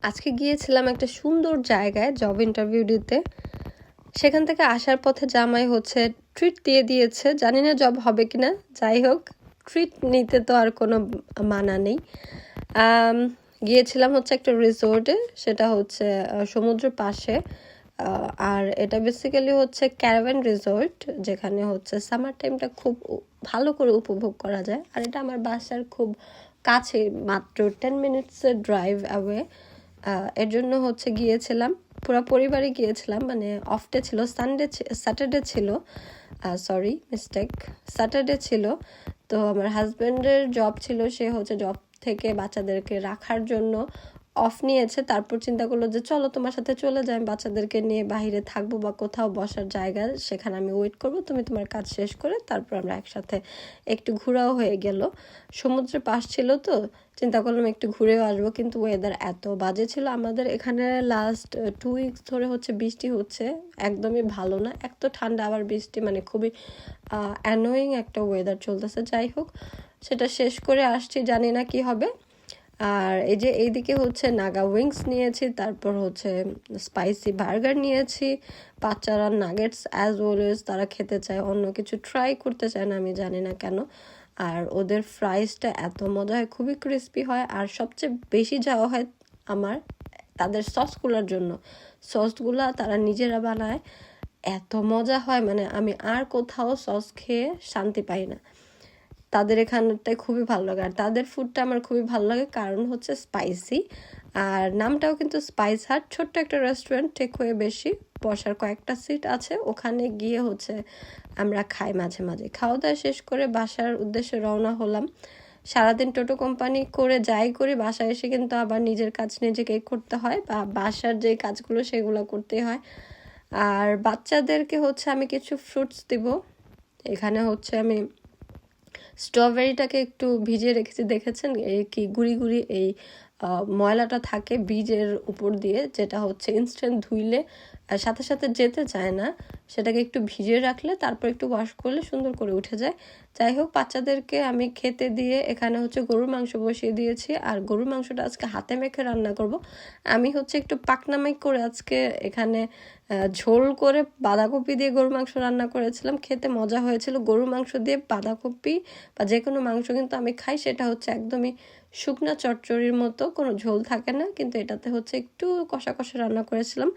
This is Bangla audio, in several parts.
আজকে গিয়েছিলাম একটা সুন্দর জায়গায় জব ইন্টারভিউ দিতে। সেখান থেকে আসার পথে জামাই ট্রিট দিয়ে দিয়েছে, জানি না জব হবে কিনা। যাই হোক, ট্রিট নিতে তো আর কোনো মানা নেই। গিয়েছিলাম একটা রিসোর্টে, সেটা সমুদ্র পাশে। আর এটা বেসিক্যালি ক্যারাভান রিসোর্ট, যেখানে সামার টাইমটা খুব ভালো করে উপভোগ করা যায়। আর এটা আমার বাসার খুব কাছে, মাত্র 10 মিনিটসের ড্রাইভ অ্যাওয়ে। এর জন্য গিয়েছিলাম, পুরো পরিবারই গিয়েছিলাম। মানে অফডে ছিল, স্যাটারডে ছিল, সরি মিস্টেক, স্যাটারডে ছিল। তো আমার হাজব্যান্ডের জব ছিল, সে জব থেকে বাচ্চাদেরকে রাখার জন্য অফ নিয়েছে। তারপর চিন্তা করলো যে চলো তোমার সাথে চলে যাই, বাচ্চাদেরকে নিয়ে বাইরে থাকবো বা কোথাও বসার জায়গা, সেখানে আমি ওয়েট করব, তুমি তোমার কাজ শেষ করে তারপর আমরা একসাথে একটু ঘোরাও হয়ে গেল। সমুদ্রের পাশ ছিল তো চিন্তা করলাম একটু ঘুরেও আসবো, কিন্তু ওয়েদার এত বাজে ছিল। আমাদের এখানে লাস্ট 2 উইকস ধরে বৃষ্টি হচ্ছে, একদমই ভালো না, এত ঠান্ডা আবার বৃষ্টি, মানে খুবই অ্যানোয়িং একটা ওয়েদার চলতেছে। যাই হোক, সেটা শেষ করে আসছি, জানি না কি হবে। আর এই যে এইদিকে নাগা উইংস নিয়েছি, তারপর স্পাইসি বার্গার নিয়েছি। বাচ্চারা নাগেটস অ্যাজ ওয়েলস তারা খেতে চায়, অন্য কিছু ট্রাই করতে চায় না, আমি জানি না কেন। আর ওদের ফ্রাইসটা এত মজা হয়, খুবই ক্রিস্পি হয়। আর সবচেয়ে বেশি যাওয়া হয় আমার তাদের সসগুলোর জন্য। সসগুলা তারা নিজেরা বানায়, এত মজা হয়, মানে আমি আর কোথাও সস খেয়ে শান্তি পাই না। তাদের এখানটায় খুবই ভালো লাগে। আর তাদের ফুডটা আমার খুবই ভালো লাগে, কারণ স্পাইসি। আর নামটাও কিন্তু স্পাইস হাট, ছোট্ট একটা রেস্টুরেন্ট, টেক হয়ে বেশি, বসার কয়েকটা সিট আছে। ওখানে গিয়ে আমরা খাই মাঝে মাঝে। খাওয়া দাওয়া শেষ করে বাসার উদ্দেশ্যে রওনা হলাম। সারাদিন টোটো কোম্পানি করে যাই করি, বাসায় এসে কিন্তু আবার নিজের কাজ নিজেকেই করতে হয়, বা বাসার যে কাজগুলো সেগুলো করতে হয়। আর বাচ্চাদেরকে আমি কিছু ফ্রুটস দিব। এখানে আমি স্ট্রবেরিটাকে একটু ভিজিয়ে রেখেছি, দেখেছেন এই কি গুঁড়ি গুঁড়ি এই ময়লাটা থাকে বীজের উপর দিয়ে, যেটা ইনস্ট্যান্ট ধুইলে সাথে সাথে যেতে চায় না। সেটাকে একটু ভিজিয়ে রাখলে তারপর একটু ওয়াশ করলে সুন্দর করে উঠে যায়। যাই হোক, বাচ্চাদেরকে আমি খেতে দিয়ে এখানে গরুর মাংস বসিয়ে দিয়েছি। আর গরুর মাংসটা আজকে হাতে মেখে রান্না করব। আমি একটু পাকনামাই করে আজকে এখানে ঝোল করে বাঁধাকপি দিয়ে গরুর মাংস রান্না করেছিলাম, খেতে মজা হয়েছিল। গরুর মাংস দিয়ে বাঁধাকপি বা যে কোনো মাংস কিন্তু আমি খাই, সেটা একদমই শুকনা চচ্চড়ির মতো, কোনো ঝোল থাকে না, কিন্তু এটাতে একটু কষা কষা রান্না করেছিলাম।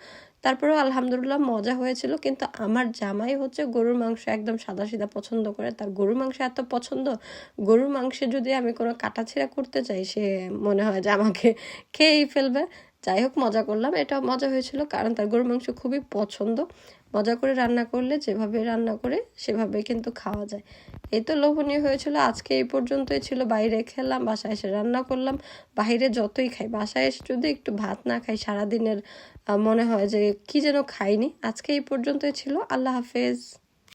তারপরেও আলহামদুলিল্লাহ মজা হয়েছিল। কিন্তু আমার জামাই গরুর মাংস একদম সাদাসিধা পছন্দ করে, তার গরুর মাংস এত পছন্দ, গরুর মাংসে যদি আমি কোনো কাটাছেঁড়া করতে চাই, সে মনে হয় যে আমাকে খেয়েই ফেলবে। যাই হোক, মজা করলাম, এটা মজা হয়েছিল, কারণ তার গরুর মাংস খুবই পছন্দ। মজা করে রান্না করলে যেভাবে রান্না করে সেভাবে কিন্তু খাওয়া যায়। এই তো লোভনীয় হয়েছিল। আজকে এই পর্যন্তই ছিল, বাইরে খেলাম, বাসায় এসে রান্না করলাম। বাইরে যতই খাই, বাসায় এসে যদি একটু ভাত না খাই, সারাদিনের মনে হয় যে কি যেন খাইনি। আজকে এই পর্যন্তই ছিল। আল্লাহ হাফেজ।